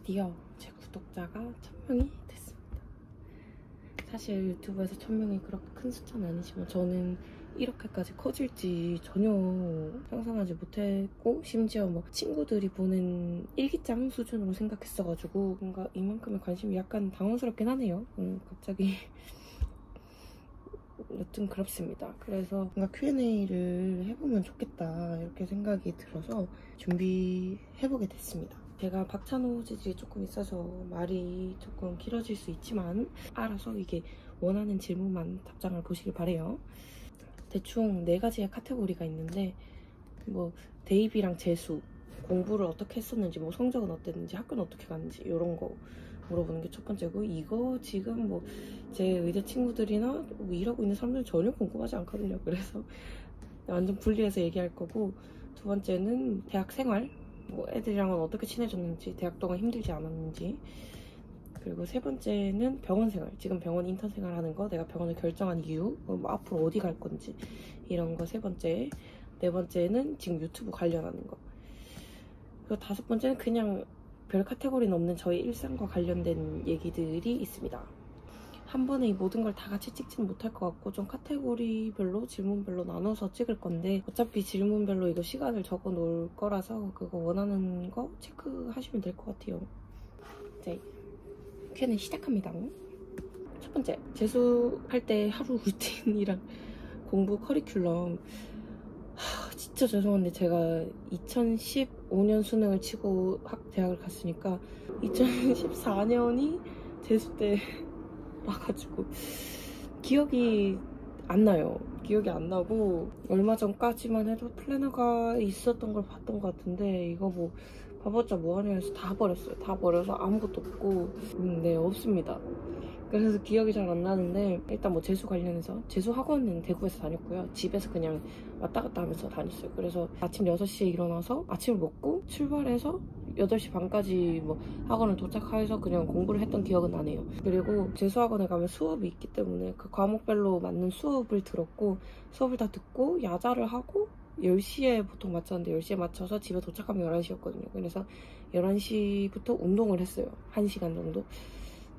드디어 제 구독자가 1000명이 됐습니다. 사실 유튜브에서 1000명이 그렇게 큰 숫자는 아니지만 저는 이렇게까지 커질지 전혀 상상하지 못했고, 심지어 뭐 친구들이 보는 일기장 수준으로 생각했어가지고 뭔가 이만큼의 관심이 약간 당황스럽긴 하네요. 갑자기 여튼 그렇습니다. 그래서 뭔가 Q&A를 해보면 좋겠다 이렇게 생각이 들어서 준비해보게 됐습니다. 제가 박찬호 재질이 조금 있어서 말이 조금 길어질 수 있지만 알아서 이게 원하는 질문만 답장을 보시길 바래요. 대충 4가지의 카테고리가 있는데 뭐 대입이랑 재수, 공부를 어떻게 했었는지, 뭐 성적은 어땠는지, 학교는 어떻게 갔는지 이런 거 물어보는 게 첫 번째고, 이거 지금 뭐 제 의대 친구들이나 뭐 일하고 있는 사람들은 전혀 궁금하지 않거든요. 그래서 완전 분리해서 얘기할 거고, 두 번째는 대학 생활, 뭐 애들이랑은 어떻게 친해졌는지, 대학 동안 힘들지 않았는지, 그리고 세 번째는 병원 생활, 지금 병원 인턴 생활하는 거, 내가 병원을 결정한 이유, 뭐 앞으로 어디 갈 건지 이런 거 세 번째, 네 번째는 지금 유튜브 관련하는 거, 그리고 다섯 번째는 그냥 별 카테고리는 없는 저희 일상과 관련된 얘기들이 있습니다. 한 번에 이 모든 걸 다 같이 찍지는 못할 것 같고 좀 카테고리별로, 질문별로 나눠서 찍을 건데, 어차피 질문별로 이거 시간을 적어 놓을 거라서 그거 원하는 거 체크하시면 될 것 같아요. 이제 Q&A 시작합니다. 첫 번째, 재수할 때 하루 루틴이랑 공부 커리큘럼. 진짜 죄송한데 제가 2015년 수능을 치고 대학을 갔으니까 2014년이 재수 때 와가지고 기억이 안 나요. 기억이 안 나고, 얼마 전까지만 해도 플래너가 있었던 걸 봤던 것 같은데 이거 뭐 봐봤자 뭐하냐 해서 다 버렸어요. 다 버려서 아무것도 없고, 네, 없습니다. 그래서 기억이 잘 안 나는데, 일단 뭐 재수 관련해서, 재수 학원은 대구에서 다녔고요. 집에서 그냥 왔다 갔다 하면서 다녔어요. 그래서 아침 6시에 일어나서 아침을 먹고 출발해서 8시 반까지 뭐 학원을 도착해서 그냥 공부를 했던 기억은 나네요. 그리고 재수학원에 가면 수업이 있기 때문에 그 과목별로 맞는 수업을 들었고, 수업을 다 듣고 야자를 하고 10시에 보통 마쳤는데 10시에 맞춰서 집에 도착하면 11시였거든요. 그래서 11시부터 운동을 했어요. 1시간 정도.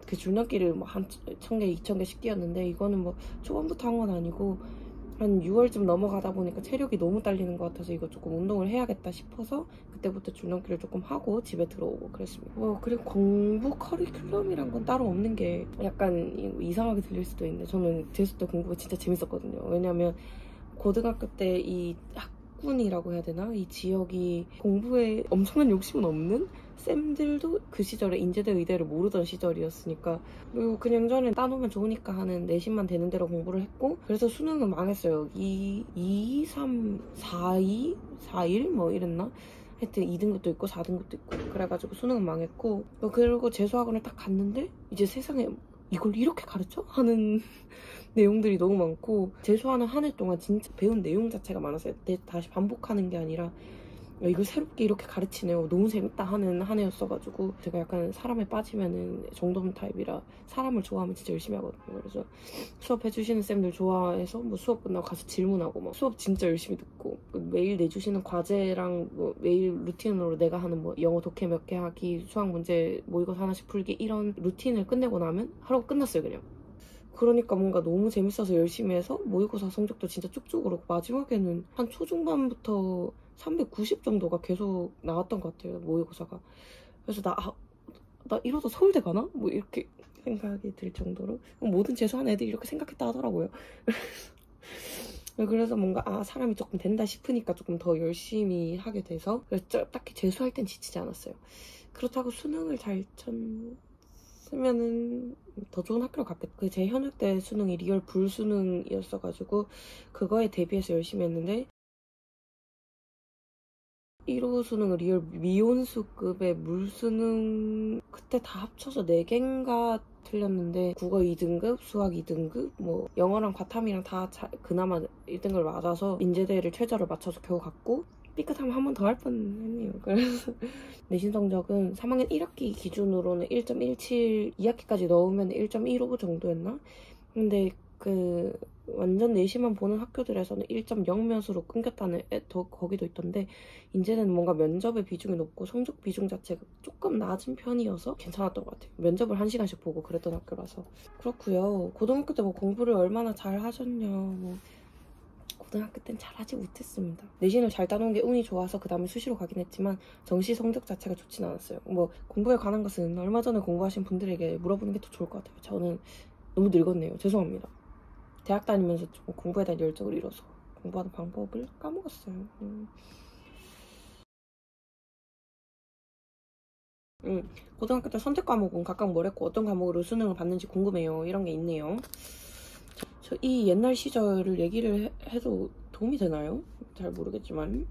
그 줄넘기를 뭐 한 1000개, 2000개씩 뛰었는데, 이거는 뭐 초반부터 한 건 아니고 한 6월쯤 넘어가다 보니까 체력이 너무 딸리는 것 같아서 이거 조금 운동을 해야겠다 싶어서 그때부터 줄넘기를 조금 하고 집에 들어오고 그랬습니다. 그리고 공부 커리큘럼이란 건 따로 없는 게 약간 이상하게 들릴 수도 있는데, 저는 재수 때 공부가 진짜 재밌었거든요. 왜냐면 고등학교 때 이 학군이라고 해야 되나? 이 지역이 공부에 엄청난 욕심은 없는 쌤들도 그 시절에 인제대 의대를 모르던 시절이었으니까, 그리고 그냥 전에 따놓으면 좋으니까 하는 내신만 되는 대로 공부를 했고, 그래서 수능은 망했어요. 2, 3, 4, 1 뭐 이랬나? 하여튼 2등급도 있고 4등급도 있고 그래가지고 수능은 망했고, 그리고 재수학원을 딱 갔는데 이제 세상에 이걸 이렇게 가르쳐? 하는 내용들이 너무 많고, 재수하는 한 해 동안 진짜 배운 내용 자체가 많았어요. 다시 반복하는 게 아니라 이걸 새롭게 이렇게 가르치네요, 너무 재밌다 하는 한 해였어가지고, 제가 약간 사람에 빠지면은 정도는 타입이라 사람을 좋아하면 진짜 열심히 하거든요. 그래서 수업 해주시는 쌤들 좋아해서 뭐 수업 끝나고 가서 질문하고 막 수업 진짜 열심히 듣고, 매일 내주시는 과제랑 뭐 매일 루틴으로 내가 하는 뭐 영어 독해 몇 개 하기, 수학 문제 모의고사 하나씩 풀기, 이런 루틴을 끝내고 나면 하루가 끝났어요 그냥. 그러니까 뭔가 너무 재밌어서 열심히 해서 모의고사 성적도 진짜 쭉쭉 오르고, 마지막에는 한 초중반부터 390 정도가 계속 나왔던 것 같아요, 모의고사가. 그래서 나 이러다 서울대 가나? 뭐 이렇게 생각이 들 정도로 모든 재수하는 애들이 이렇게 생각했다 하더라고요. 그래서 뭔가 사람이 조금 된다 싶으니까 조금 더 열심히 하게 돼서, 그래서 딱히 재수할 땐 지치지 않았어요. 그렇다고 수능을 잘 쳤으면은 더 좋은 학교를 갔겠다. 제 현역 때 수능이 리얼 불수능이었어가지고 그거에 대비해서 열심히 했는데, 1호 수능은 리얼 미온수급의 물수능, 그때 다 합쳐서 4개인가 틀렸는데 국어 2등급, 수학 2등급, 뭐 영어랑 과탐이랑 다 그나마 1등급을 맞아서 인제대를 최저를 맞춰서 겨우 갔고, 삐끗하면 한 번 더 할 뻔했네요. 그래서 내신 성적은 3학년 1학기 기준으로는 1.17, 2학기까지 넣으면 1.15 정도였나? 근데 그 완전 내신만 보는 학교들에서는 1.0몇으로 끊겼다는 거기도 있던데, 이제는 뭔가 면접의 비중이 높고 성적 비중 자체가 조금 낮은 편이어서 괜찮았던 것 같아요. 면접을 1시간씩 보고 그랬던 학교라서. 그렇고요. 고등학교 때 뭐 공부를 얼마나 잘 하셨냐, 뭐 고등학교 땐 잘하지 못했습니다. 내신을 잘 따놓은 게 운이 좋아서 그 다음에 수시로 가긴 했지만 정시 성적 자체가 좋진 않았어요. 뭐 공부에 관한 것은 얼마 전에 공부하신 분들에게 물어보는 게 더 좋을 것 같아요. 저는 너무 늙었네요. 죄송합니다. 대학 다니면서 좀 공부에 대한 열정을 잃어서 공부하는 방법을 까먹었어요. 고등학교 때 선택 과목은 각각 뭐랬고 어떤 과목으로 수능을 봤는지 궁금해요. 이런 게 있네요. 저 이 옛날 시절을 얘기를 해도 도움이 되나요? 잘 모르겠지만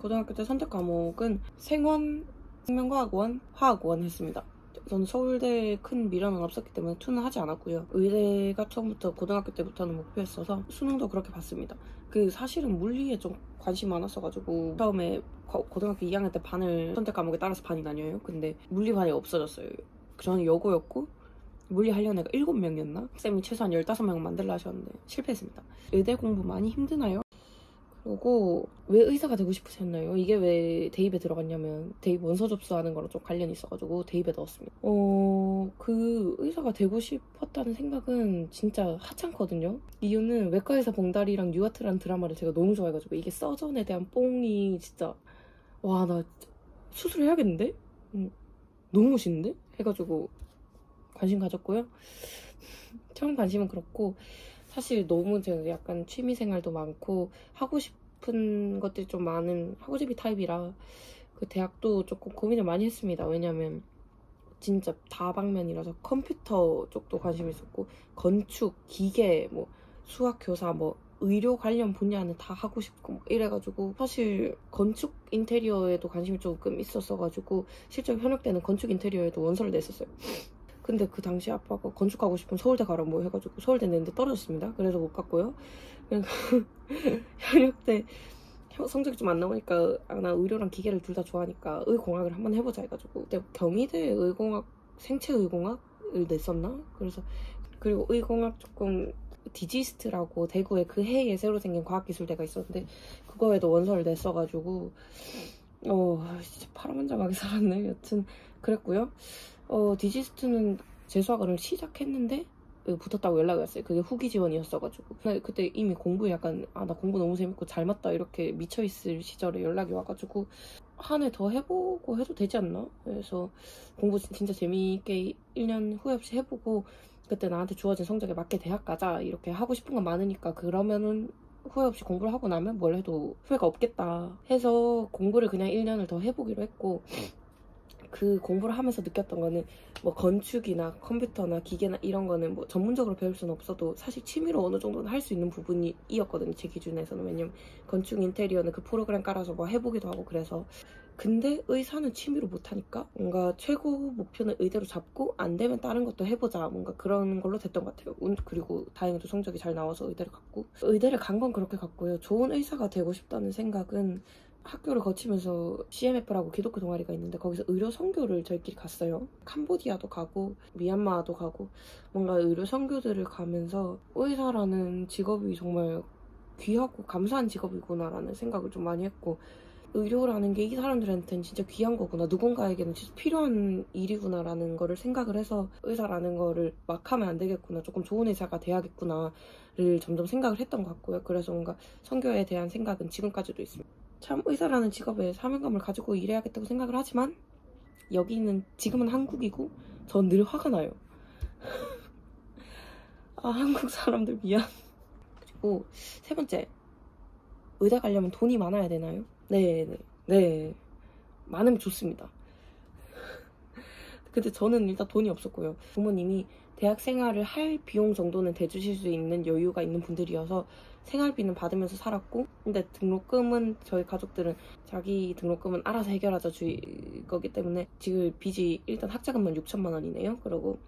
고등학교 때 선택 과목은 생원, 생명과학원, 화학원 했습니다. 저는 서울대에 큰 미련은 없었기 때문에 투는 하지 않았고요. 의대가 처음부터 고등학교 때부터는 목표였어서 수능도 그렇게 봤습니다. 사실은 물리에 좀 관심 많았어가지고 처음에 고등학교 2학년 때 반을 선택 과목에 따라서 반이 나뉘어요. 근데 물리 반이 없어졌어요. 저는 여고였고 물리 하려는 애가 7명이었나? 쌤이 최소한 15명 만들라 하셨는데 실패했습니다. 의대 공부 많이 힘드나요? 그리고 왜 의사가 되고 싶으셨나요? 이게 왜 대입에 들어갔냐면 대입 원서 접수하는 거랑 좀 관련이 있어가지고 대입에 넣었습니다. 의사가 되고 싶었다는 생각은 진짜 하찮거든요. 이유는 외과의사 봉다리랑 뉴아트라는 드라마를 제가 너무 좋아해가지고 이게 서전에 대한 뽕이 진짜 와, 나 수술해야겠는데? 너무 멋있는데? 해가지고 관심 가졌고요. 처음 관심은 그렇고 사실 너무 제가 약간 취미생활도 많고 하고 싶은 것들이 좀 많은 하고싶이 타입이라 그 대학도 조금 고민을 많이 했습니다. 왜냐면 진짜 다방면이라서 컴퓨터 쪽도 관심 있었고 건축, 기계, 뭐 수학 교사, 뭐 의료 관련 분야는 다 하고 싶고 뭐 이래가지고 사실 건축 인테리어에도 관심이 조금 있었어가지고 실제로 현역 때는 건축 인테리어에도 원서를 냈었어요. 근데 그 당시 아빠가 건축하고 싶으면 서울대 가라고 해가지고 서울대 냈는데 떨어졌습니다. 그래서 못 갔고요. 현역 때 성적이 좀 안 나오니까 나 의료랑 기계를 둘 다 좋아하니까 의공학을 한번 해보자 해가지고 그때 경희대 의공학 생체의공학을 냈었나? 그리고 의공학 조금 디지스트라고 대구에 그 해에 새로 생긴 과학기술대가 있었는데 그거에도 원서를 냈어가지고 진짜 파란만장하게 살았네. 여튼 그랬고요. 디지스트는 재수학을 시작했는데 붙었다고 연락이 왔어요. 그게 후기 지원이었어가지고 그때 이미 공부에 약간 나 공부 너무 재밌고 잘 맞다 이렇게 미쳐있을 시절에 연락이 와가지고 한 해 더 해보고 해도 되지 않나? 그래서 공부 진짜 재미있게 1년 후회 없이 해보고 그때 나한테 주어진 성적에 맞게 대학 가자 이렇게 하고 싶은 건 많으니까 그러면은 후회 없이 공부를 하고 나면 뭘 해도 후회가 없겠다 해서 공부를 그냥 1년을 더 해보기로 했고 그 공부를 하면서 느꼈던 거는 뭐 건축이나 컴퓨터나 기계나 이런 거는 뭐 전문적으로 배울 수는 없어도 사실 취미로 어느 정도는 할 수 있는 부분이었거든요. 제 기준에서는. 왜냐면 건축 인테리어는 그 프로그램 깔아서 뭐 해보기도 하고 그래서. 근데 의사는 취미로 못하니까 뭔가 최고 목표는 의대로 잡고 안 되면 다른 것도 해보자 뭔가 그런 걸로 됐던 것 같아요. 그리고 다행히도 성적이 잘 나와서 의대를 갔고 의대를 간 건 그렇게 갔고요. 좋은 의사가 되고 싶다는 생각은 학교를 거치면서 CMF라고 기독교 동아리가 있는데 거기서 의료 선교를 저희끼리 갔어요. 캄보디아도 가고 미얀마도 가고 뭔가 의료 선교들을 가면서 의사라는 직업이 정말 귀하고 감사한 직업이구나라는 생각을 좀 많이 했고 의료라는 게 이 사람들한테는 진짜 귀한 거구나 누군가에게는 진짜 필요한 일이구나라는 거를 생각을 해서 의사라는 거를 막 하면 안 되겠구나 조금 좋은 의사가 돼야겠구나를 점점 생각을 했던 것 같고요. 그래서 뭔가 선교에 대한 생각은 지금까지도 있습니다. 참 의사라는 직업에 사명감을 가지고 일해야겠다고 생각을 하지만 여기는 지금은 한국이고 전 늘 화가 나요. 한국 사람들 미안. 그리고 세 번째, 의대 가려면 돈이 많아야 되나요? 네. 많으면 좋습니다. 근데 저는 일단 돈이 없었고요. 부모님이 대학 생활을 할 비용 정도는 대주실 수 있는 여유가 있는 분들이어서 생활비는 받으면서 살았고 근데 등록금은 저희 가족들은 자기 등록금은 알아서 해결하자 주의 거기 때문에 지금 빚이 일단 학자금만 6천만 원이네요. 그리고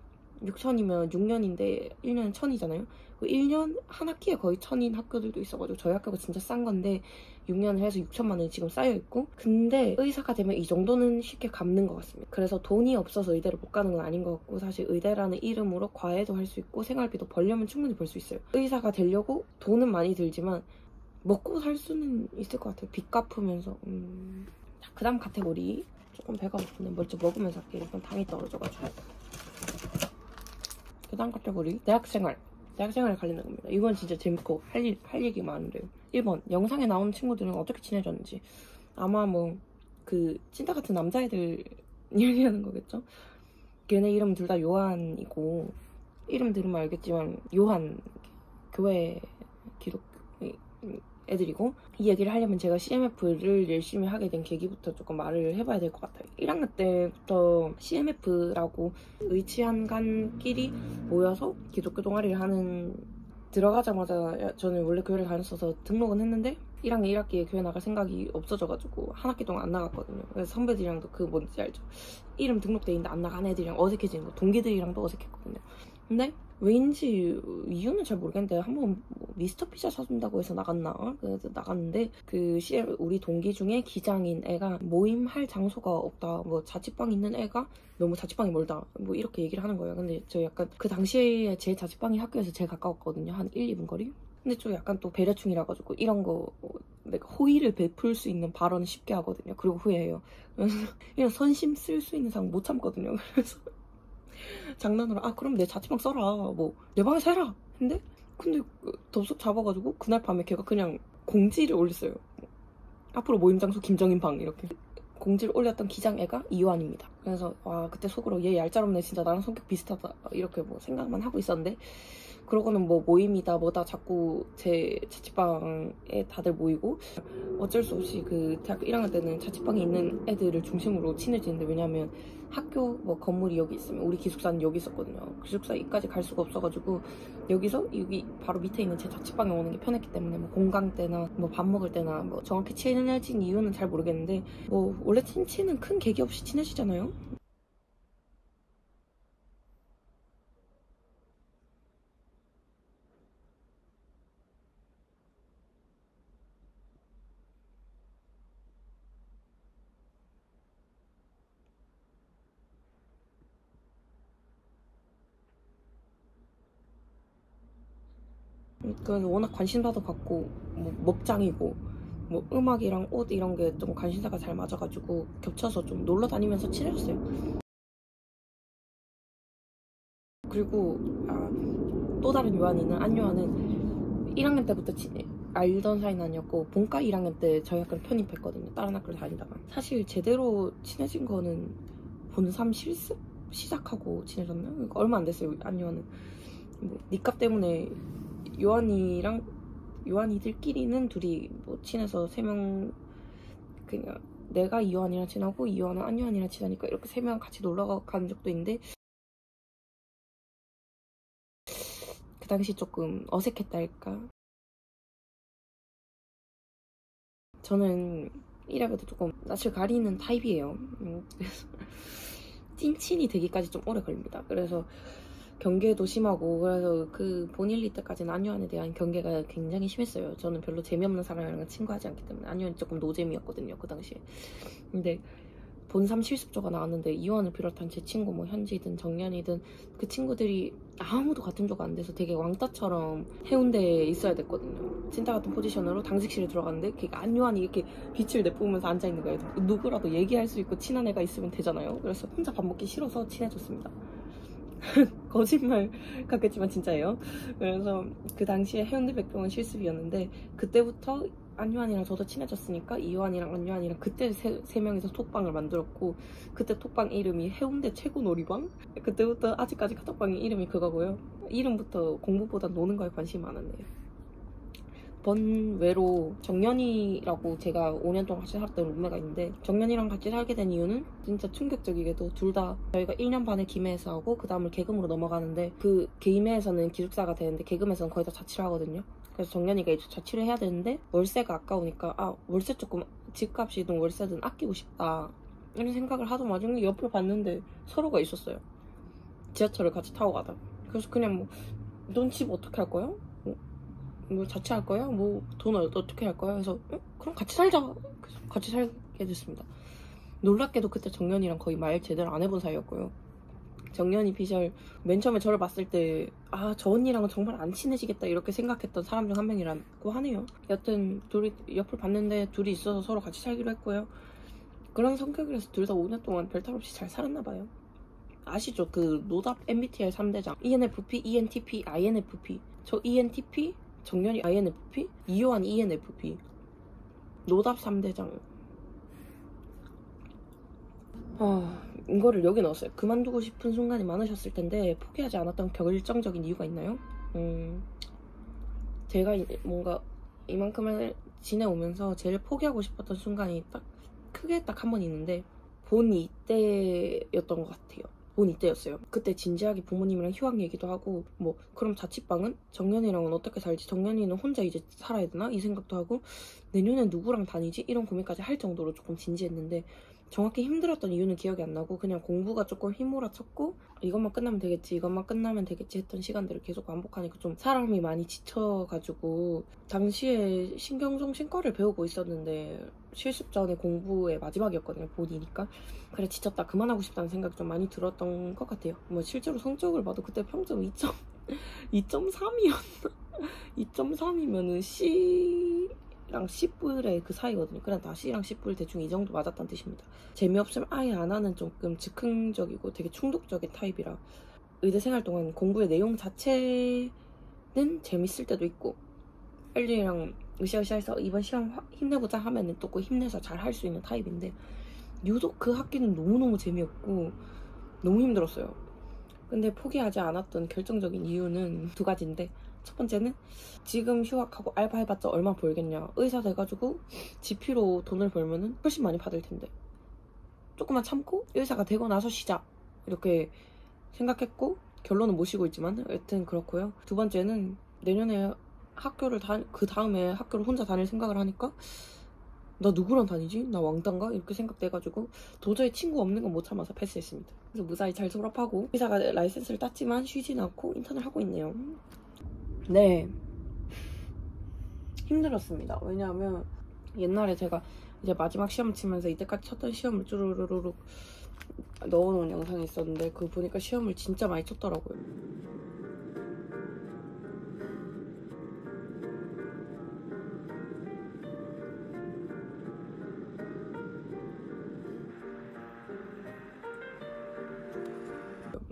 6천이면 6년인데 1년은 1,000이잖아요. 1년 한 학기에 거의 1,000인 학교들도 있어가지고 저희 학교가 진짜 싼 건데 6년을 해서 6천만 원이 지금 쌓여있고, 근데 의사가 되면 이 정도는 쉽게 갚는 것 같습니다. 그래서 돈이 없어서 의대를 못 가는 건 아닌 것 같고, 사실 의대라는 이름으로 과외도 할 수 있고 생활비도 벌려면 충분히 벌 수 있어요. 의사가 되려고 돈은 많이 들지만 먹고 살 수는 있을 것 같아요. 빚 갚으면서. 자, 그 다음 카테고리. 조금 배가 고픈데 뭘 좀 먹으면서 할게요. 일단 당이 떨어져가지고. 그 다음 카테고리. 대학생활. 대학생활에 관련된 겁니다. 이건 진짜 재밌고 할 얘기 많은데요. 1번. 영상에 나오는 친구들은 어떻게 친해졌는지. 아마 뭐 그 찐따 같은 남자애들 이야기하는 거겠죠? 걔네 이름 둘 다 요한이고, 이름 들으면 알겠지만 요한 교회 기독 애들이고, 이 얘기를 하려면 제가 CMF를 열심히 하게 된 계기부터 조금 말을 해봐야 될 것 같아요. 1학년 때부터 CMF라고 의치한간끼리 모여서 기독교 동아리를 하는, 들어가자마자 저는 원래 교회를 다녔어서 등록은 했는데 1학년 1학기에 교회 나갈 생각이 없어져가지고 한 학기 동안 안 나갔거든요. 그래서 선배들이랑도 그 뭔지 알죠? 이름 등록돼 있는데 안 나간 애들이랑 어색해지는 거, 동기들이랑도 어색했거든요. 근데 왜인지 이유는 잘 모르겠는데 한번 뭐 미스터 피자 사준다고 해서 나갔나? 그래서 나갔는데 그 우리 동기 중에 기장인 애가 모임할 장소가 없다, 뭐 자취방 있는 애가 너무 자취방이 멀다, 뭐 이렇게 얘기를 하는 거예요. 근데 저 약간 그 당시에 제 자취방이 학교에서 제일 가까웠거든요. 한 1, 2분 거리? 근데 좀 약간 또 배려충이라 가지고 이런 거 내가 호의를 베풀 수 있는 발언은 쉽게 하거든요. 그리고 후회해요. 그래서 이런 선심 쓸 수 있는 상황 못 참거든요. 그래서 장난으로 그럼 내 자취방 써라, 뭐 내 방에 살아. 근데 덥석 잡아가지고 그날 밤에 걔가 그냥 공지를 올렸어요. 앞으로 모임 장소 김정인 방, 이렇게 공지를 올렸던 기장애가 이요한입니다. 그래서 와, 그때 속으로 얘 얄짤없네, 진짜 나랑 성격 비슷하다, 이렇게 뭐 생각만 하고 있었는데, 그러고는 뭐 모임이다 뭐다 자꾸 제 자취방에 다들 모이고, 어쩔 수 없이 그 대학교 1학년 때는 자취방에 있는 애들을 중심으로 친해지는데, 왜냐면 학교 뭐 건물이 여기 있으면 우리 기숙사는 여기 있었거든요. 기숙사 이까지 갈 수가 없어가지고 여기서 여기 바로 밑에 있는 제 자취방에 오는 게 편했기 때문에 뭐 공강 때나 뭐 밥 먹을 때나, 뭐 정확히 친해진 이유는 잘 모르겠는데 뭐 원래 친친은 큰 계기 없이 친해지잖아요. 그래서 워낙 관심사도 갖고 뭐 먹장이고 뭐 음악이랑 옷 이런 게 좀 관심사가 잘 맞아가지고 겹쳐서 좀 놀러 다니면서 친해졌어요. 그리고 또 다른 요한이는, 안요한은 1학년 때부터 알던 사이는 아니었고 본과 1학년 때 저희 학교를 편입했거든요. 다른 학교를 다니다가. 사실 제대로 친해진 거는 본3 실습 시작하고 친해졌나요? 그러니까 얼마 안 됐어요. 안요한은 뭐 니값 때문에 요한이들끼리는 둘이 뭐 친해서 3명, 그냥 내가 이요한이랑 친하고 이요한은 안요한이랑 친하니까 이렇게 3명 같이 놀러 간 적도 있는데, 그 당시 조금 어색했다 할까. 저는 이래봬도 조금 낯을 가리는 타입이에요. 그래서 찐친이 되기까지 좀 오래 걸립니다. 그래서 경계도 심하고, 그래서 그 본일리 때까지는 안요한에 대한 경계가 굉장히 심했어요. 저는 별로 재미없는 사람이랑 친구하지 않기 때문에. 안요한이 조금 노잼이었거든요, 그 당시에. 근데 본3 실습조가 나왔는데 이요한을 비롯한 제 친구, 뭐 현지든 정연이든 그 친구들이 아무도 같은 조가 안 돼서 되게 왕따처럼 해운대에 있어야 됐거든요. 찐따 같은 포지션으로 당직실에 들어갔는데 걔가 안요한이 이렇게 빛을 내뿜으면서 앉아있는 거예요. 누구라도 얘기할 수 있고 친한 애가 있으면 되잖아요. 그래서 혼자 밥 먹기 싫어서 친해졌습니다. 거짓말 같겠지만 진짜예요. 그래서 그 당시에 해운대 백종원 실습이었는데, 그때부터 안요한이랑 저도 친해졌으니까 이요한이랑 안요한이랑 그때 세 명이서 톡방을 만들었고, 그때 톡방 이름이 해운대 최고 놀이방? 그때부터 아직까지 카톡방의 이름이 그거고요. 이름부터 공부보다 노는 거에 관심이 많았네요. 번외로 정연이라고 제가 5년 동안 같이 살았던 룸메가 있는데, 정연이랑 같이 살게 된 이유는 진짜 충격적이게도 둘 다 저희가 1년 반을 김해에서 하고 그 다음을 개금으로 넘어가는데, 그 김해에서는 기숙사가 되는데 개금에서는 거의 다 자취를 하거든요. 그래서 정연이가 이제 자취를 해야 되는데 월세가 아까우니까 월세 조금, 집값이든 월세든 아끼고 싶다 이런 생각을 하던 와중에 옆으로 봤는데 서로가 있었어요. 지하철을 같이 타고 가다. 그래서 그냥 뭐 넌 집 어떻게 할 거야? 뭐 자취할 거야? 뭐 돈을 어떻게 할 거야? 그래서 그럼 같이 살자. 그래서 같이 살게 됐습니다. 놀랍게도 그때 정연이랑 거의 말 제대로 안 해본 사이였고요. 정연이 비주얼 맨 처음에 저를 봤을 때 아, 저 언니랑은 정말 안 친해지겠다 이렇게 생각했던 사람 중 한 명이라고 하네요. 여튼 둘이 옆을 봤는데 둘이 있어서 서로 같이 살기로 했고요. 그런 성격이라서 둘 다 5년 동안 별탈 없이 잘 살았나 봐요. 아시죠? 그 노답 MBTI 3대장 ENFP, ENTP, INFP. 저 ENTP, 정연이 INFP, 이요한 ENFP. 노답 3대장. 이거를 여기 넣었어요. 그만두고 싶은 순간이 많으셨을 텐데 포기하지 않았던 결정적인 이유가 있나요? 제가 뭔가 이만큼을 지내오면서 제일 포기하고 싶었던 순간이 크게 딱 한 번 있는데 본 이때였던 것 같아요. 본 이때였어요. 그때 진지하게 부모님이랑 휴학 얘기도 하고 뭐 그럼 자취방은? 정연이랑은 어떻게 살지? 정연이는 혼자 이제 살아야 되나? 이 생각도 하고 내년엔 누구랑 다니지? 이런 고민까지 할 정도로 조금 진지했는데 정확히 힘들었던 이유는 기억이 안 나고 그냥 공부가 조금 휘몰아쳤고 이것만 끝나면 되겠지 이것만 끝나면 되겠지 했던 시간들을 계속 반복하니까 좀 사람이 많이 지쳐가지고 당시에 신경정신과를 배우고 있었는데 실습 전에 공부의 마지막이었거든요. 본이니까 그래 지쳤다 그만하고 싶다는 생각이 좀 많이 들었던 것 같아요. 뭐 실제로 성적을 봐도 그때 평점 2.3이었나? 2.3이면은 C랑 C뿔의 그 사이거든요. 그냥 다 C랑 C뿔 대충 이 정도 맞았다는 뜻입니다. 재미없으면 아예 안 하는 조금 즉흥적이고 되게 충동적인 타입이라 의대 생활 동안 공부의 내용 자체는 재밌을 때도 있고 빨리랑 으쌰으쌰해서 이번 시험 힘내보자 하면은 또 그 힘내서 잘 할 수 있는 타입인데 유독 그 학기는 너무너무 재미없고 너무 힘들었어요. 근데 포기하지 않았던 결정적인 이유는 두 가지인데 첫 번째는 지금 휴학하고 알바해봤자 얼마 벌겠냐. 의사 돼가지고 지피로 돈을 벌면은 훨씬 많이 받을 텐데 조금만 참고 의사가 되고 나서 쉬자 이렇게 생각했고 결론은 못 쉬고 있지만 여튼 그렇고요. 두 번째는 내년에 그 다음에 학교를 혼자 다닐 생각을 하니까 나 누구랑 다니지? 나 왕따인가? 이렇게 생각돼가지고 도저히 친구 없는 건 못 참아서 패스했습니다. 그래서 무사히 잘 졸업하고 의사가 라이센스를 땄지만 쉬진 않고 인턴을 하고 있네요. 네, 힘들었습니다. 왜냐하면 옛날에 제가 이제 마지막 시험 치면서 이때까지 쳤던 시험을 쭈루루루룩 넣어놓은 영상이 있었는데 그거 보니까 시험을 진짜 많이 쳤더라고요.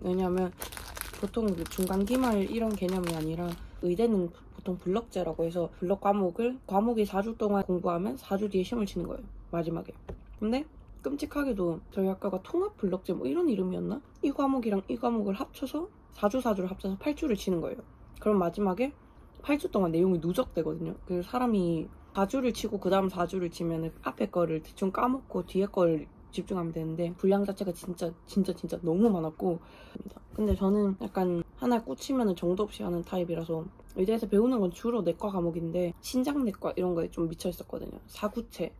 왜냐면 보통 중간 기말 이런 개념이 아니라 의대는 보통 블럭제라고 해서 블럭 과목이 4주 동안 공부하면 4주 뒤에 시험을 치는 거예요. 마지막에. 근데 끔찍하게도 저희 학과가 통합 블럭제 뭐 이런 이름이었나? 이 과목이랑 이 과목을 합쳐서 4주를 합쳐서 8주를 치는 거예요. 그럼 마지막에 8주 동안 내용이 누적되거든요. 그래서 사람이 4주를 치고 그 다음 4주를 치면 앞에 거를 대충 까먹고 뒤에 거를 집중하면 되는데 분량 자체가 진짜 너무 많았고 근데 저는 약간 하나에 꽂히면 정도 없이 하는 타입이라서 의대에서 배우는 건 주로 내과 과목인데 신장내과 이런 거에 좀 미쳐 있었거든요. 사구체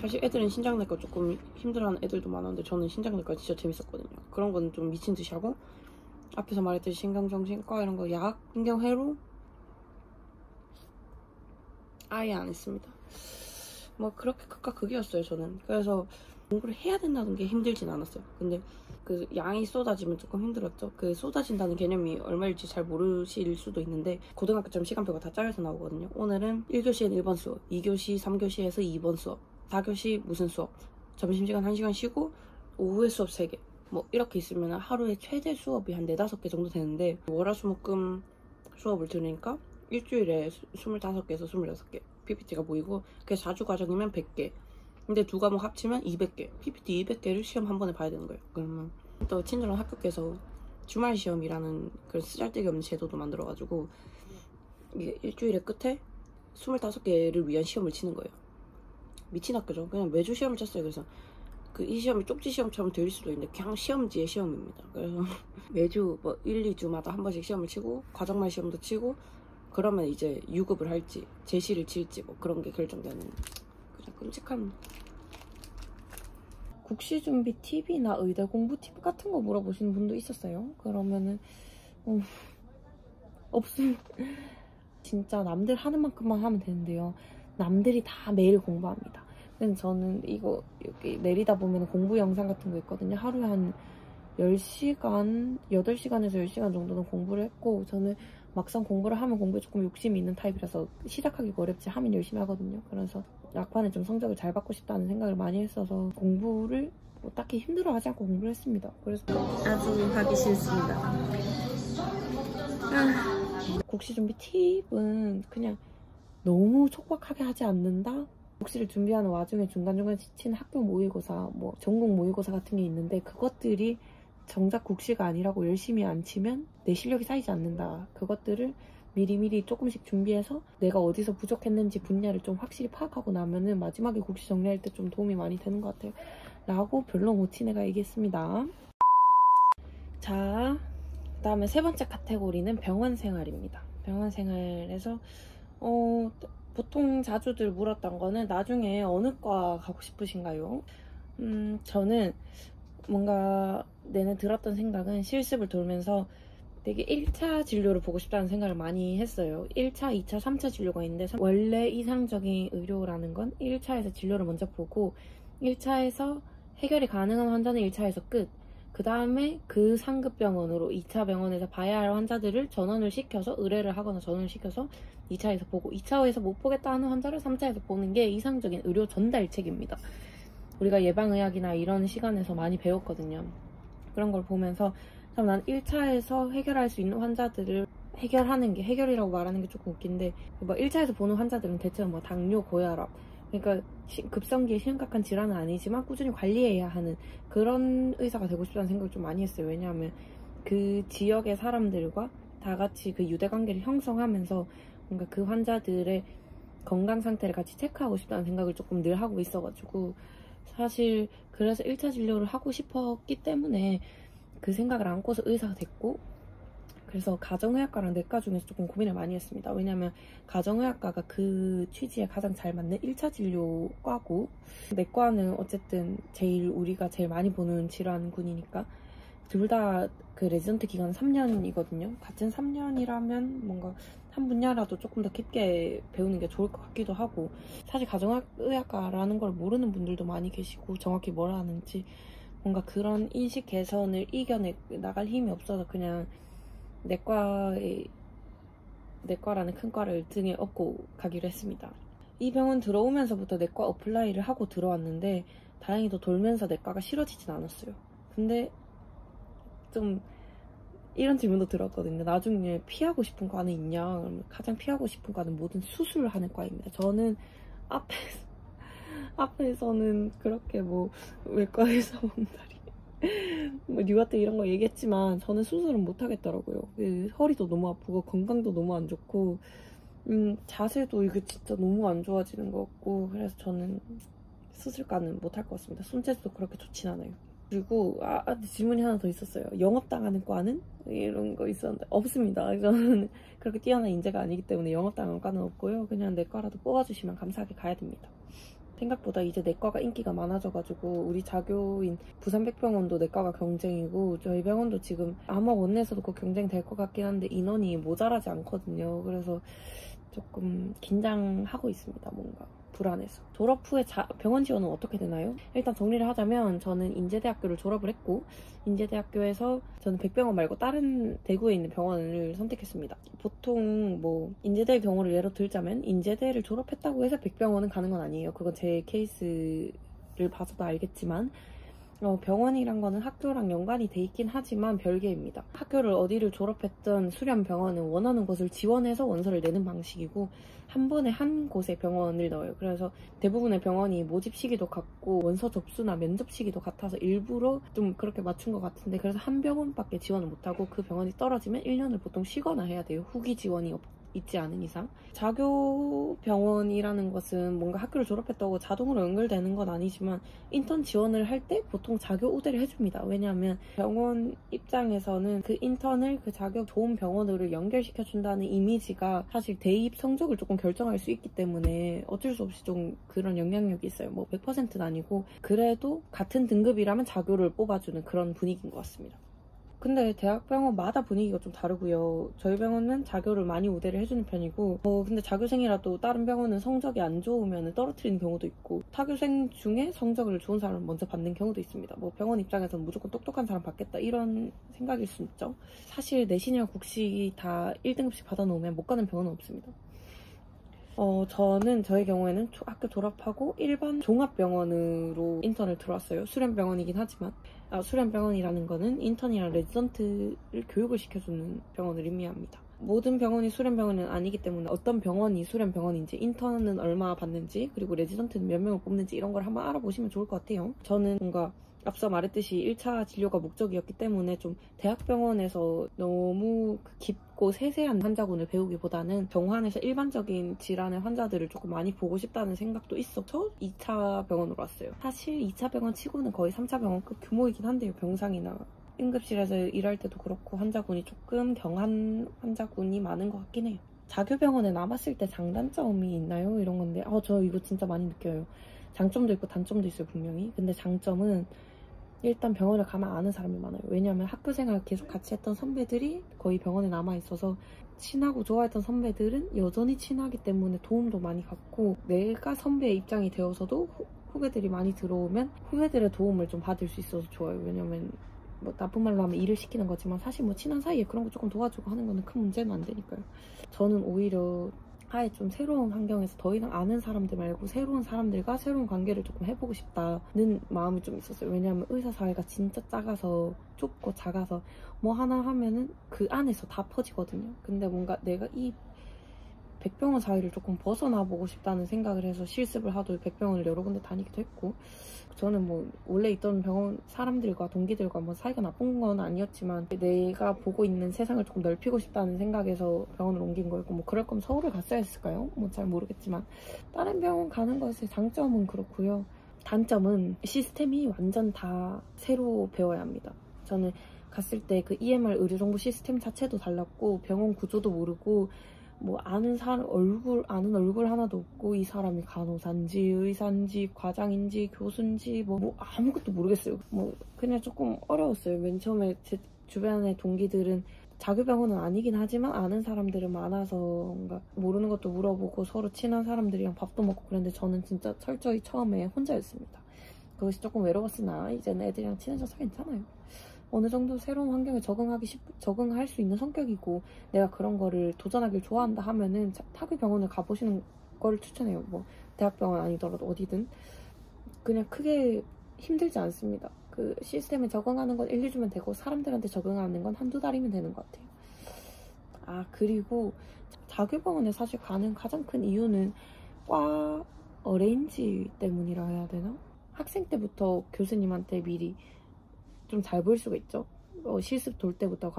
사실 애들은 신장내과 조금 힘들어하는 애들도 많았는데 저는 신장내과 진짜 재밌었거든요. 그런 거는 좀 미친 듯이 하고 앞에서 말했듯이 신경정신과 이런 거 약, 신경회로 아예 안 했습니다. 뭐 그렇게 극과 극이었어요 저는. 그래서 공부를 해야 된다는 게 힘들진 않았어요. 근데 그 양이 쏟아지면 조금 힘들었죠. 그 쏟아진다는 개념이 얼마일지 잘 모르실 수도 있는데 고등학교처럼 시간표가 다 짜여서 나오거든요. 오늘은 1교시엔 1번 수업, 2교시, 3교시에서 2번 수업, 4교시 무슨 수업, 점심시간 1시간 쉬고 오후에 수업 3개 뭐 이렇게 있으면 하루에 최대 수업이 한 4-5개 정도 되는데 월화수목금 수업을 들으니까 일주일에 25개에서 26개 PPT가 보이고 그게 4주 과정이면 100개 근데 두 과목 합치면 200개 PPT 200개를 시험 한 번에 봐야 되는 거예요. 그러면 또 친절한 학교께서 주말 시험이라는 그런 쓰잘데기 없는 제도도 만들어가지고 이게 일주일의 끝에 25개를 위한 시험을 치는 거예요. 미친 학교죠. 그냥 매주 시험을 쳤어요. 그래서 이 시험이 쪽지 시험처럼 들릴 수도 있는데 그냥 시험지의 시험입니다. 그래서 매주 뭐 1-2주마다 한 번씩 시험을 치고 과정말 시험도 치고 그러면 이제 유급을 할지 제시를 칠지 뭐 그런 게 결정되는 그냥 끔찍한 국시 준비 팁이나 의대 공부 팁 같은 거 물어보시는 분도 있었어요. 그러면은 없음. 진짜 남들 하는 만큼만 하면 되는데요. 남들이 다 매일 공부합니다. 근데 저는 이거 여기 내리다 보면 공부 영상 같은 거 있거든요. 하루에 한 10시간, 8시간에서 10시간 정도는 공부를 했고, 저는 막상 공부를 하면 공부에 조금 욕심이 있는 타입이라서 시작하기가 어렵지 하면 열심히 하거든요. 그래서 막판에 좀 성적을 잘 받고 싶다는 생각을 많이 했어서 공부를 뭐 딱히 힘들어하지 않고 공부를 했습니다. 그래서 아주 하기 싫습니다. 국시 준비 팁은 그냥 너무 촉박하게 하지 않는다? 국시를 준비하는 와중에 중간중간 지친 학교 모의고사, 뭐 전공 모의고사 같은 게 있는데 그것들이 정작 국시가 아니라고 열심히 안 치면 내 실력이 쌓이지 않는다. 그것들을 미리미리 조금씩 준비해서 내가 어디서 부족했는지 분야를 좀 확실히 파악하고 나면은 마지막에 국시 정리할 때 좀 도움이 많이 되는 것 같아요. 라고 별로 못 친 애가 얘기했습니다. 자, 그 다음에 세 번째 카테고리는 병원 생활입니다. 병원 생활에서 보통 자주들 물었던 거는 나중에 어느 과 가고 싶으신가요? 저는 뭔가 내내 들었던 생각은 실습을 돌면서 되게 1차 진료를 보고 싶다는 생각을 많이 했어요. 1차, 2차, 3차 진료가 있는데 원래 이상적인 의료라는 건 1차에서 진료를 먼저 보고 1차에서 해결이 가능한 환자는 1차에서 끝. 그 다음에 그 상급 병원으로 2차 병원에서 봐야 할 환자들을 전원을 시켜서 의뢰를 하거나 전원을 시켜서 2차에서 보고 2차에서 못 보겠다 하는 환자를 3차에서 보는 게 이상적인 의료 전달책입니다. 우리가 예방의학이나 이런 시간에서 많이 배웠거든요. 그런 걸 보면서 참 난 1차에서 해결할 수 있는 환자들을 해결하는 게 해결이라고 말하는 게 조금 웃긴데 뭐 1차에서 보는 환자들은 대체로 뭐 당뇨, 고혈압 그러니까 급성기에 심각한 질환은 아니지만 꾸준히 관리해야 하는 그런 의사가 되고 싶다는 생각을 좀 많이 했어요. 왜냐하면 그 지역의 사람들과 다 같이 그 유대관계를 형성하면서 뭔가 그 환자들의 건강 상태를 같이 체크하고 싶다는 생각을 조금 늘 하고 있어가지고 사실 그래서 1차 진료를 하고 싶었기 때문에 그 생각을 안고서 의사가 됐고 그래서 가정의학과랑 내과 중에서 조금 고민을 많이 했습니다. 왜냐면 가정의학과가 그 취지에 가장 잘 맞는 1차 진료과고 내과는 어쨌든 우리가 제일 많이 보는 질환군이니까 둘 다 그 레지던트 기간은 3년이거든요. 같은 3년이라면 뭔가 한 분야라도 조금 더 깊게 배우는 게 좋을 것 같기도 하고 사실 가정의학과라는 걸 모르는 분들도 많이 계시고 정확히 뭘 하는지 뭔가 그런 인식 개선을 이겨내 나갈 힘이 없어서 그냥 내과라는 큰 과를 등에 업고 가기로 했습니다. 이 병원 들어오면서부터 내과 어플라이를 하고 들어왔는데 다행히도 돌면서 내과가 싫어지진 않았어요. 근데 좀 이런 질문도 들었거든요. 나중에 피하고 싶은 과는 있냐? 그러면 가장 피하고 싶은 과는 모든 수술을 하는 과입니다. 저는 앞에서는 그렇게 뭐 외과에서 온다리 뭐 뉴아트 이런 거 얘기했지만 저는 수술은 못 하겠더라고요. 그 허리도 너무 아프고 건강도 너무 안 좋고 자세도 이게 진짜 너무 안 좋아지는 것 같고 그래서 저는 수술과는 못 할 것 같습니다. 손재주도 그렇게 좋진 않아요. 그리고 질문이 하나 더 있었어요. 영업당하는 과는? 이런 거 있었는데 없습니다. 저는 그렇게 뛰어난 인재가 아니기 때문에 영업당하는 과는 없고요. 그냥 내과라도 뽑아주시면 감사하게 가야 됩니다. 생각보다 이제 내과가 인기가 많아져가지고 우리 자교인 부산백병원도 내과가 경쟁이고 저희 병원도 지금 암호 원내에서도 그 경쟁 될 것 같긴 한데 인원이 모자라지 않거든요. 그래서 조금 긴장하고 있습니다. 뭔가 불안해서. 졸업 후에 병원 지원은 어떻게 되나요? 일단 정리를 하자면 저는 인제대학교를 졸업을 했고 인제대학교에서 저는 백병원 말고 다른 대구에 있는 병원을 선택했습니다. 보통 뭐 인제대 경우를 예로 들자면 인제대를 졸업했다고 해서 백병원은 가는 건 아니에요. 그건 제 케이스를 봐서도 알겠지만 병원이란 거는 학교랑 연관이 돼 있긴 하지만 별개입니다. 학교를 어디를 졸업했든 수련 병원은 원하는 곳을 지원해서 원서를 내는 방식이고 한 번에 한 곳에 병원을 넣어요. 그래서 대부분의 병원이 모집 시기도 같고 원서 접수나 면접 시기도 같아서 일부러 좀 그렇게 맞춘 것 같은데 그래서 한 병원밖에 지원을 못하고 그 병원이 떨어지면 1년을 보통 쉬거나 해야 돼요. 후기 지원이 있지 않은 이상. 자교병원이라는 것은 뭔가 학교를 졸업했다고 자동으로 연결되는 건 아니지만 인턴 지원을 할 때 보통 자교 우대를 해줍니다. 왜냐하면 병원 입장에서는 그 인턴을 그 자교 좋은 병원으로 연결시켜준다는 이미지가 사실 대입 성적을 조금 결정할 수 있기 때문에 어쩔 수 없이 좀 그런 영향력이 있어요. 뭐 100%는 아니고 그래도 같은 등급이라면 자교를 뽑아주는 그런 분위기인 것 같습니다. 근데 대학병원마다 분위기가 좀 다르고요. 저희 병원은 자교를 많이 우대를 해주는 편이고 근데 자교생이라도 다른 병원은 성적이 안 좋으면 떨어뜨리는 경우도 있고 타교생 중에 성적을 좋은 사람을 먼저 받는 경우도 있습니다. 뭐 병원 입장에서는 무조건 똑똑한 사람 받겠다 이런 생각일 수 있죠. 사실 내신이랑 국시 다 1등급씩 받아놓으면 못 가는 병원은 없습니다. 저는 저의 경우에는 학교 졸업하고 일반 종합병원으로 인턴을 들어왔어요. 수련병원이긴 하지만 수련병원이라는 거는 인턴이랑 레지던트를 교육을 시켜주는 병원을 의미합니다. 모든 병원이 수련병원은 아니기 때문에 어떤 병원이 수련병원인지 인턴은 얼마 받는지 그리고 레지던트는 몇 명을 뽑는지 이런 걸 한번 알아보시면 좋을 것 같아요. 저는 뭔가 앞서 말했듯이 1차 진료가 목적이었기 때문에 좀 대학병원에서 너무 깊고 세세한 환자군을 배우기보다는 병원에서 일반적인 질환의 환자들을 조금 많이 보고 싶다는 생각도 있어서 2차 병원으로 왔어요. 사실 2차 병원 치고는 거의 3차 병원급 규모이긴 한데요. 병상이나 응급실에서 일할 때도 그렇고 환자군이 조금 경한 환자군이 많은 것 같긴 해요. 자교병원에 남았을 때 장단점이 있나요? 이런 건데 저 이거 진짜 많이 느껴요. 장점도 있고 단점도 있어요 분명히. 근데 장점은 일단 병원을 가면 아는 사람이 많아요. 왜냐하면 학교생활 계속 같이 했던 선배들이 거의 병원에 남아있어서 친하고 좋아했던 선배들은 여전히 친하기 때문에 도움도 많이 받고 내가 선배의 입장이 되어서도 후배들이 많이 들어오면 후배들의 도움을 좀 받을 수 있어서 좋아요. 왜냐면 뭐 나쁜 말로 하면 일을 시키는 거지만 사실 뭐 친한 사이에 그런 거 조금 도와주고 하는 거는 큰 문제는 안 되니까요. 저는 오히려 아예 좀 새로운 환경에서 더 이상 아는 사람들 말고 새로운 사람들과 새로운 관계를 조금 해보고 싶다는 마음이 좀 있었어요. 왜냐하면 의사 사회가 진짜 작아서 좁고 작아서 뭐 하나 하면은 그 안에서 다 퍼지거든요. 근데 뭔가 내가 이 백병원 사회를 조금 벗어나 보고 싶다는 생각을 해서 실습을 하도 백병원을 여러 군데 다니기도 했고 저는 뭐 원래 있던 병원 사람들과 동기들과 뭐 사이가 나쁜 건 아니었지만 내가 보고 있는 세상을 조금 넓히고 싶다는 생각에서 병원을 옮긴 거였고 뭐 그럴 거면 서울을 갔어야 했을까요? 뭐 잘 모르겠지만 다른 병원 가는 것의 장점은 그렇고요. 단점은 시스템이 완전 다 새로 배워야 합니다. 저는 갔을 때 그 EMR 의료정보 시스템 자체도 달랐고 병원 구조도 모르고 뭐 아는 얼굴 하나도 없고 이 사람이 간호사인지 의사인지 과장인지 교수인지 뭐 아무것도 모르겠어요. 뭐 그냥 조금 어려웠어요. 맨 처음에 제 주변의 동기들은 자교병원은 아니긴 하지만 아는 사람들은 많아서 뭔가 모르는 것도 물어보고 서로 친한 사람들이랑 밥도 먹고 그랬는데 저는 진짜 철저히 처음에 혼자였습니다. 그것이 조금 외로웠으나 이제는 애들이랑 친해져서 괜찮아요. 어느 정도 새로운 환경에 적응할 수 있는 성격이고 내가 그런 거를 도전하길 좋아한다 하면은 타교병원을 가보시는 거를 추천해요. 뭐 대학병원 아니더라도 어디든 그냥 크게 힘들지 않습니다. 그 시스템에 적응하는 건 1, 2주면 되고 사람들한테 적응하는 건 한두 달이면 되는 것 같아요. 그리고 자교병원에 사실 가는 가장 큰 이유는 과 어레인지 때문이라 해야 되나? 학생 때부터 교수님한테 미리 좀 잘 보일 수가 있죠. 실습 돌 때부터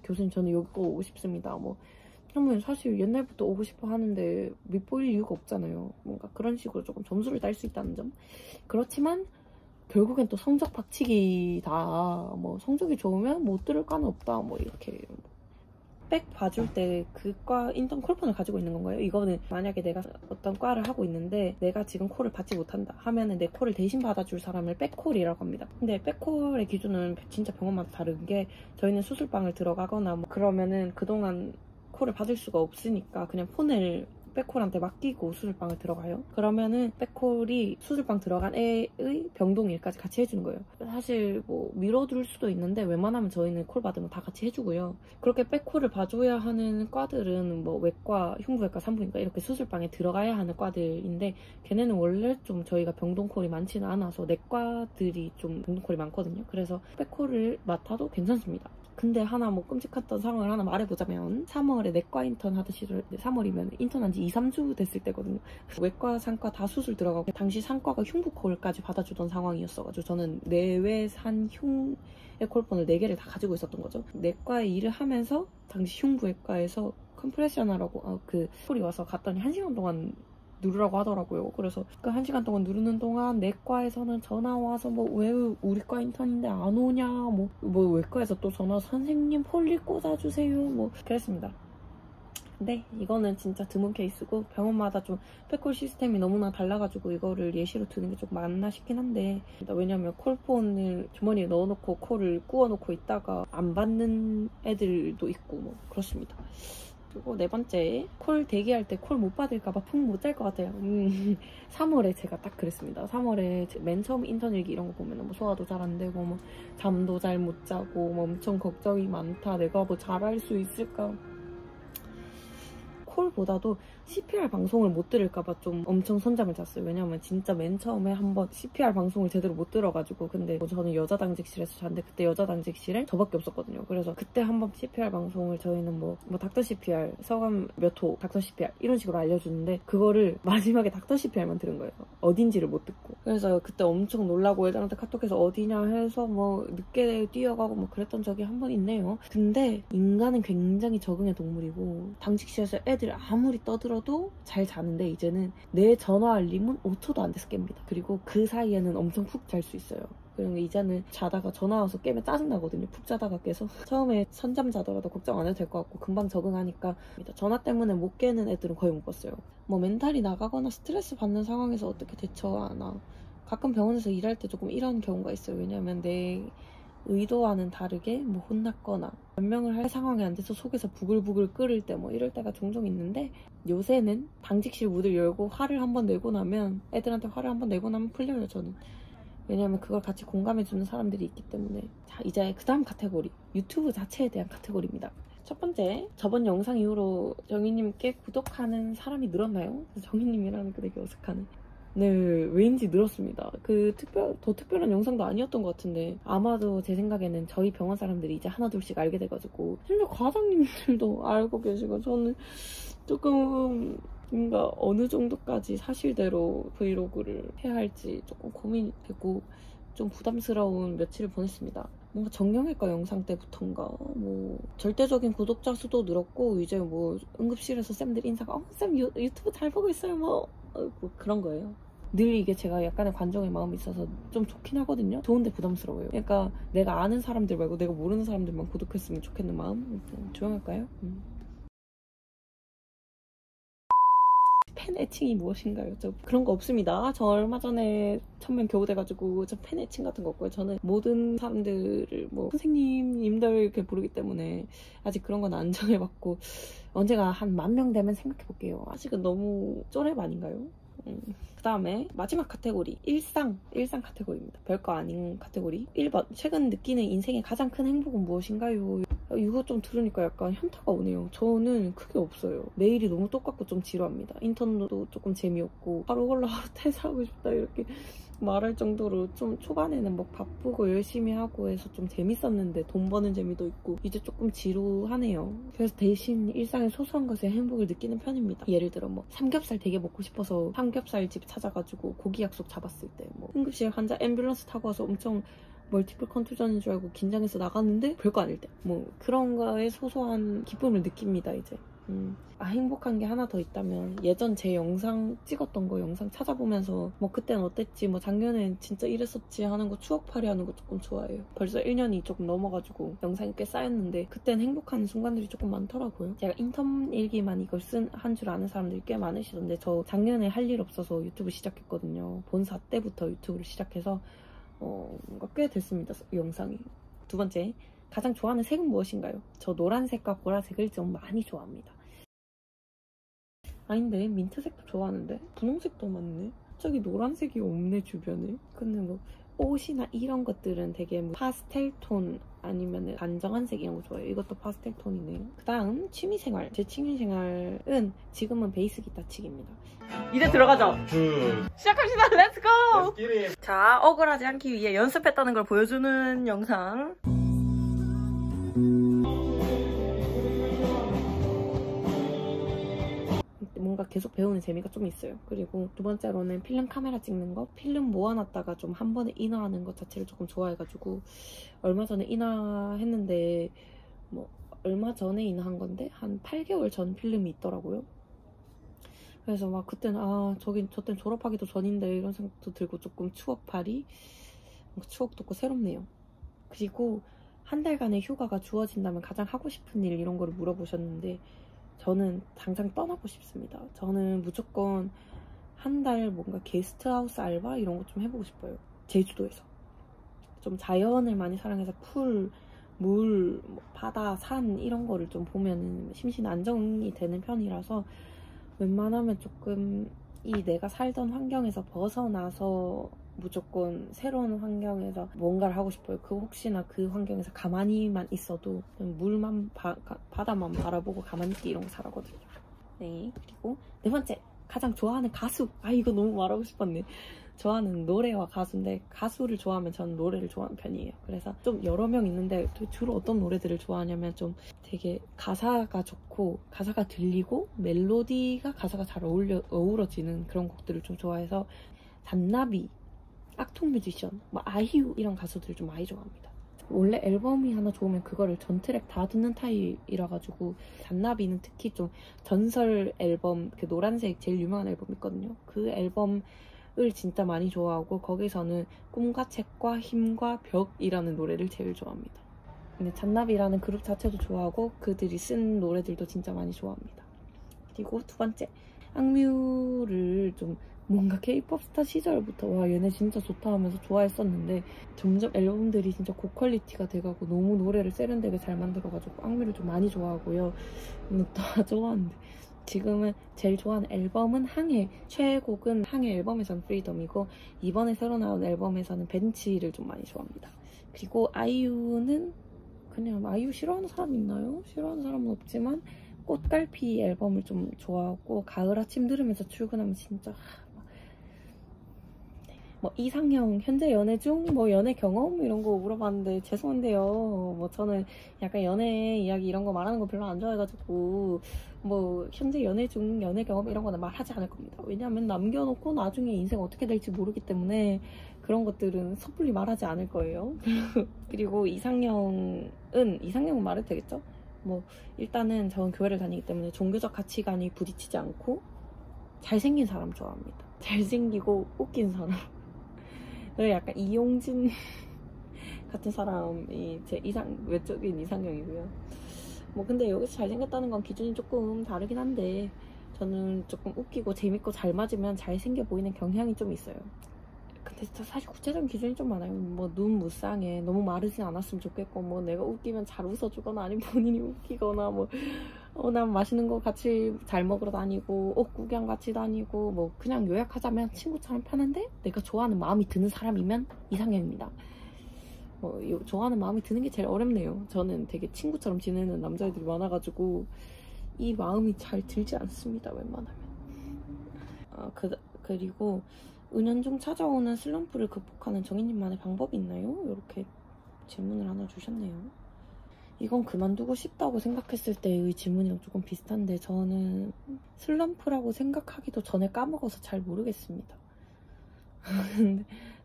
교수님 저는 여기 꼭 오고 싶습니다. 뭐 그러면 사실 옛날부터 오고 싶어 하는데 밉보일 이유가 없잖아요. 뭔가 그런 식으로 조금 점수를 딸 수 있다는 점. 그렇지만 결국엔 또 성적 박치기다. 뭐 성적이 좋으면 못 들을 과는 없다. 뭐 이렇게 백 봐줄 때 그 과 인턴 콜폰을 가지고 있는 건가요? 이거는 만약에 내가 어떤 과를 하고 있는데 내가 지금 콜을 받지 못한다 하면은 내 콜을 대신 받아줄 사람을 백콜이라고 합니다. 근데 백콜의 기준은 진짜 병원마다 다른 게 저희는 수술방을 들어가거나 뭐 그러면은 그동안 콜을 받을 수가 없으니까 그냥 폰을 백콜한테 맡기고 수술방을 들어가요. 그러면은 백콜이 수술방 들어간 애의 병동일까지 같이 해주는 거예요. 사실 뭐 미뤄둘 수도 있는데 웬만하면 저희는 콜 받으면 다 같이 해주고요. 그렇게 백콜을 봐줘야 하는 과들은 뭐 외과, 흉부외과, 산부인과 이렇게 수술방에 들어가야 하는 과들인데 걔네는 원래 좀 저희가 병동콜이 많지는 않아서 내과들이 좀 병동콜이 많거든요. 그래서 백콜을 맡아도 괜찮습니다. 근데 하나 뭐 끔찍했던 상황을 하나 말해보자면 3월에 내과 인턴 하던 시절 3월이면 인턴한 지 2, 3주 됐을 때거든요. 외과, 상과 다 수술 들어가고 당시 상과가 흉부콜까지 받아주던 상황이었어가지고 저는 내외, 산, 흉의 콜폰을 4개를 다 가지고 있었던 거죠. 내과에 일을 하면서 당시 흉부외과에서 컴프레셔너라고 그 콜이 와서 갔더니 1시간 동안 누르라고 하더라고요. 그래서 그 1시간 동안 누르는 동안 내과에서는 전화 와서 뭐 왜 우리 과 인턴인데 안 오냐, 뭐 외과에서 또 전화 선생님 폴리 꽂아주세요, 뭐 그랬습니다. 근데 이거는 진짜 드문 케이스고 병원마다 좀 폐콜 시스템이 너무나 달라가지고 이거를 예시로 드는 게 좀 맞나 싶긴 한데, 왜냐면 콜폰을 주머니에 넣어놓고 콜을 꾸어놓고 있다가 안 받는 애들도 있고 뭐 그렇습니다. 그리고 네 번째, 콜 대기할 때 콜 못 받을까봐 푹 못 잘 것 같아요. 3월에 제가 딱 그랬습니다. 3월에 맨 처음 인턴일기 이런 거 보면 뭐 소화도 잘 안 되고 뭐 잠도 잘 못 자고 뭐 엄청 걱정이 많다. 내가 뭐 잘할 수 있을까. 콜보다도 CPR 방송을 못 들을까봐 좀 엄청 손잠을 잤어요. 왜냐면 진짜 맨 처음에 한번 CPR 방송을 제대로 못 들어가지고, 근데 저는 여자 당직실에서 잤는데 그때 여자 당직실에 저밖에 없었거든요. 그래서 그때 한번 CPR 방송을 저희는 뭐 닥터 CPR, 서감 몇 호, 닥터 CPR 이런 식으로 알려주는데 그거를 마지막에 닥터 CPR만 들은 거예요. 어딘지를 못 듣고. 그래서 그때 엄청 놀라고 애들한테 카톡해서 어디냐 해서 뭐 늦게 뛰어가고 뭐 그랬던 적이 한 번 있네요. 근데 인간은 굉장히 적응의 동물이고 당직실에서 애들 아무리 떠들어도 잘 자는데 이제는 내 전화 알림은 5초도 안 돼서 깹니다. 그리고 그 사이에는 엄청 푹 잘 수 있어요. 그리고 이제는 자다가 전화 와서 깨면 짜증나거든요. 푹 자다가 깨서. 처음에 선잠 자더라도 걱정 안 해도 될 것 같고 금방 적응하니까. 전화 때문에 못 깨는 애들은 거의 못 봤어요. 뭐 멘탈이 나가거나 스트레스 받는 상황에서 어떻게 대처하나. 가끔 병원에서 일할 때 조금 이런 경우가 있어요. 왜냐면 내 의도와는 다르게 뭐 혼났거나 변명을 할 상황이 안 돼서 속에서 부글부글 끓을 때 뭐 이럴 때가 종종 있는데, 요새는 당직실 문을 열고 화를 한번 내고 나면, 애들한테 화를 한번 내고 나면 풀려요. 저는. 왜냐면 그걸 같이 공감해주는 사람들이 있기 때문에. 자, 이제 그 다음 카테고리, 유튜브 자체에 대한 카테고리입니다. 첫 번째, 저번 영상 이후로 정희님께 구독하는 사람이 늘었나요? 정희님이라는 게 되게 어색하네. 네, 왜인지 늘었습니다. 더 특별한 영상도 아니었던 것 같은데, 아마도 제 생각에는 저희 병원 사람들이 이제 하나둘씩 알게 돼가지고, 심지어 과장님들도 알고 계시고, 저는 조금 뭔가 어느 정도까지 사실대로 브이로그를 해야 할지 조금 고민이 되고, 좀 부담스러운 며칠을 보냈습니다. 뭔가 정형외과 영상 때부터인가 뭐 절대적인 구독자 수도 늘었고, 이제 뭐 응급실에서 쌤들 인사가 쌤 유튜브 잘 보고 있어요 뭐 그런 거예요. 늘 이게 제가 약간의 관종의 마음이 있어서 좀 좋긴 하거든요. 좋은데 부담스러워요. 그러니까 내가 아는 사람들 말고 내가 모르는 사람들만 구독했으면 좋겠는 마음? 좀 조용할까요? 팬 애칭이 무엇인가요? 저 그런 거 없습니다. 저 얼마 전에 1000명 겨우 돼가지고 저 팬 애칭 같은 거 없고요. 저는 모든 사람들을 뭐 선생님님들 이렇게 부르기 때문에 아직 그런 건 안 정해봤고, 언제가 한 10,000명 되면 생각해볼게요. 아직은 너무 쪼렙 아닌가요? 그 다음에 마지막 카테고리, 일상 카테고리입니다. 별거 아닌 카테고리. 1번, 최근 느끼는 인생의 가장 큰 행복은 무엇인가요? 이거 좀 들으니까 약간 현타가 오네요. 저는 크게 없어요. 매일이 너무 똑같고 좀 지루합니다. 인턴도 조금 재미없고, 하루 홀로 하루 퇴사하고 싶다 이렇게 말할 정도로 좀 초반에는 뭐 바쁘고 열심히 하고 해서 좀 재밌었는데 돈 버는 재미도 있고, 이제 조금 지루하네요. 그래서 대신 일상의 소소한 것에 행복을 느끼는 편입니다. 예를 들어 뭐 삼겹살 되게 먹고 싶어서 삼겹살집 찾아가지고 고기 약속 잡았을 때, 뭐 응급실 환자 앰뷸런스 타고 와서 엄청 멀티플 컨투전인 줄 알고 긴장해서 나갔는데 별거 아닐 때, 뭐 그런 거에 소소한 기쁨을 느낍니다. 이제 행복한 게 하나 더 있다면, 예전 제 영상 찍었던 거 영상 찾아보면서 뭐 그땐 어땠지, 뭐 작년엔 진짜 이랬었지 하는 거 추억팔이 하는 거 조금 좋아해요. 벌써 1년이 조금 넘어가지고 영상이 꽤 쌓였는데 그땐 행복한 순간들이 조금 많더라고요. 제가 인턴 일기만 이걸 한 줄 아는 사람들이 꽤 많으시던데, 저 작년에 할 일 없어서 유튜브 시작했거든요. 본사 때부터 유튜브를 시작해서 뭔가 꽤 됐습니다, 영상이. 두 번째, 가장 좋아하는 색은 무엇인가요? 저 노란색과 보라색을 좀 많이 좋아합니다. 아닌데, 민트색도 좋아하는데 분홍색도 많네. 갑자기 노란색이 없네 주변에. 근데 뭐 옷이나 이런 것들은 되게 뭐 파스텔 톤 아니면 단정한 색 이런 거 좋아해요. 이것도 파스텔 톤이네요. 그 다음 취미생활. 제 취미생활은 지금은 베이스 기타 치기입니다. 이제 들어가죠. 시작합시다. 렛츠고. 자, 억울하지 않기 위해 연습했다는 걸 보여주는 영상. 뭔가 계속 배우는 재미가 좀 있어요. 그리고 두 번째로는 필름 카메라 찍는 거. 필름 모아놨다가 좀 한 번에 인화하는 것 자체를 조금 좋아해가지고, 얼마 전에 인화했는데 뭐 얼마 전에 인한 건데 한 8개월 전 필름이 있더라고요. 그래서 막 그때는 저땐 졸업하기도 전인데 이런 생각도 들고 조금 추억도 있고 새롭네요. 그리고 한 달간의 휴가가 주어진다면 가장 하고 싶은 일 이런 거를 물어보셨는데 저는 당장 떠나고 싶습니다. 저는 무조건 한 달 뭔가 게스트하우스 알바 이런 거 좀 해보고 싶어요. 제주도에서. 좀 자연을 많이 사랑해서 풀, 물, 바다, 산 이런 거를 좀 보면 심신 안정이 되는 편이라서 웬만하면 조금 이 내가 살던 환경에서 벗어나서 무조건 새로운 환경에서 뭔가를 하고 싶어요. 혹시나 그 환경에서 가만히만 있어도 물만 바다만 바라보고 가만히 있기 이런 거 잘하거든요. 네, 그리고 네 번째, 가장 좋아하는 가수. 이거 너무 말하고 싶었네. 좋아하는 노래와 가수인데 가수를 좋아하면 저는 노래를 좋아하는 편이에요. 그래서 좀 여러 명 있는데 주로 어떤 노래들을 좋아하냐면 좀 되게 가사가 좋고 가사가 들리고 멜로디가 가사가 잘 어우러지는 그런 곡들을 좀 좋아해서 잔나비, 악통뮤지션, 아이유 이런 가수들을 좀 많이 좋아합니다. 원래 앨범이 하나 좋으면 그거를 전 트랙 다 듣는 타입이라 가지고 잔나비는 특히 좀 전설 앨범, 그 노란색 제일 유명한 앨범 있거든요. 그 앨범을 진짜 많이 좋아하고 거기서는 꿈과 책과 힘과 벽이라는 노래를 제일 좋아합니다. 근데 잔나비라는 그룹 자체도 좋아하고 그들이 쓴 노래들도 진짜 많이 좋아합니다. 그리고 두 번째, 악뮤를 좀 뭔가 K-POP 스타 시절부터 와 얘네 진짜 좋다 하면서 좋아했었는데 점점 앨범들이 진짜 고퀄리티가 돼가고 너무 노래를 세련되게 잘 만들어가지고 악뮤를 좀 많이 좋아하고요. 다 좋아하는데 지금은 제일 좋아하는 앨범은 항해. 최애곡은 항해 앨범에서는 프리덤이고 이번에 새로 나온 앨범에서는 벤치를 좀 많이 좋아합니다. 그리고 아이유는 그냥 아이유 싫어하는 사람 있나요? 싫어하는 사람은 없지만 꽃갈피 앨범을 좀 좋아하고 가을 아침 들으면서 출근하면 진짜 이상형 현재 연애 중 연애 경험 이런 거 물어봤는데 죄송한데요. 저는 약간 연애 이야기 이런 거 말하는 거 별로 안 좋아해가지고 현재 연애 중 연애 경험 이런 거는 말하지 않을 겁니다. 왜냐하면 남겨놓고 나중에 인생 어떻게 될지 모르기 때문에 그런 것들은 섣불리 말하지 않을 거예요. 그리고 이상형은 말해도 되겠죠? 일단은 저는 교회를 다니기 때문에 종교적 가치관이 부딪히지 않고 잘생긴 사람 좋아합니다. 잘생기고 웃긴 사람. 약간 이용진 같은 사람이 제 외적인 이상형이고요. 근데 여기서 잘생겼다는 건 기준이 조금 다르긴 한데 저는 조금 웃기고 재밌고 잘 맞으면 잘생겨 보이는 경향이 좀 있어요. 근데 사실 구체적인 기준이 좀 많아요. 눈 무쌍해 너무 마르진 않았으면 좋겠고 내가 웃기면 잘 웃어주거나 아니면 본인이 웃기거나 난 맛있는 거 같이 잘 먹으러 다니고 옷 구경 같이 다니고 그냥 요약하자면 친구처럼 편한데 내가 좋아하는 마음이 드는 사람이면 이상형입니다. 좋아하는 마음이 드는 게 제일 어렵네요. 저는 되게 친구처럼 지내는 남자애들이 많아가지고 이 마음이 잘 들지 않습니다. 웬만하면. 그리고 은연중 찾아오는 슬럼프를 극복하는 정인님만의 방법이 있나요? 이렇게 질문을 하나 주셨네요. 이건 그만두고 싶다고 생각했을 때의 질문이랑 조금 비슷한데 저는 슬럼프라고 생각하기도 전에 까먹어서 잘 모르겠습니다.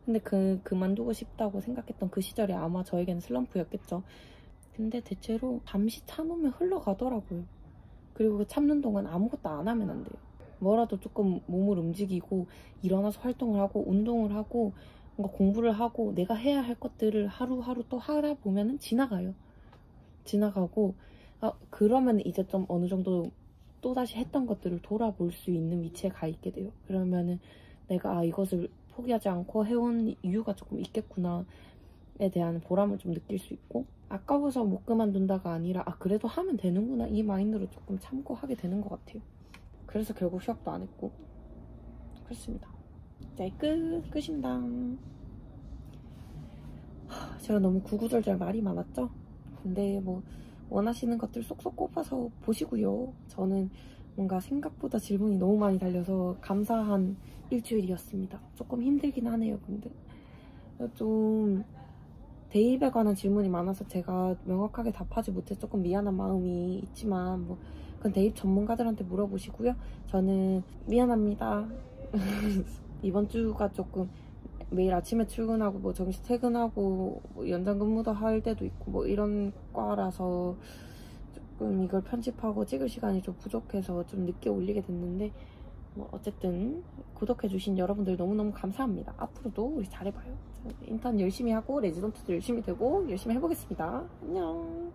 근데 그만두고 싶다고 생각했던 그 시절이 아마 저에게는 슬럼프였겠죠. 근데 대체로 잠시 참으면 흘러가더라고요. 그리고 그 참는 동안 아무것도 안 하면 안 돼요. 뭐라도 조금 몸을 움직이고 일어나서 활동을 하고 운동을 하고 뭔가 공부를 하고 내가 해야 할 것들을 하루하루 또 하다 보면은 지나가고 그러면 이제 좀 어느 정도 또다시 했던 것들을 돌아볼 수 있는 위치에 가 있게 돼요. 그러면은 내가 이것을 포기하지 않고 해온 이유가 조금 있겠구나에 대한 보람을 좀 느낄 수 있고 아까워서 못 그만둔다가 아니라 그래도 하면 되는구나 이 마인드로 조금 참고 하게 되는 것 같아요. 그래서 결국 휴학도 안 했고 그렇습니다. 네, 끝입니다. 제가 너무 구구절절 말이 많았죠? 근데 원하시는 것들 쏙쏙 꼽아서 보시고요. 저는 뭔가 생각보다 질문이 너무 많이 달려서 감사한 일주일이었습니다. 조금 힘들긴 하네요. 근데 좀 대입에 관한 질문이 많아서 제가 명확하게 답하지 못해 조금 미안한 마음이 있지만 그건 대입 전문가들한테 물어보시고요. 저는 미안합니다. 이번 주가 조금 매일 아침에 출근하고 정시 퇴근하고 연장 근무도 할 때도 있고 이런 과라서 조금 이걸 편집하고 찍을 시간이 좀 부족해서 좀 늦게 올리게 됐는데 뭐 어쨌든 구독해주신 여러분들 너무너무 감사합니다. 앞으로도 우리 잘해봐요. 인턴 열심히 하고 레지던트도 열심히 되고 열심히 해보겠습니다. 안녕.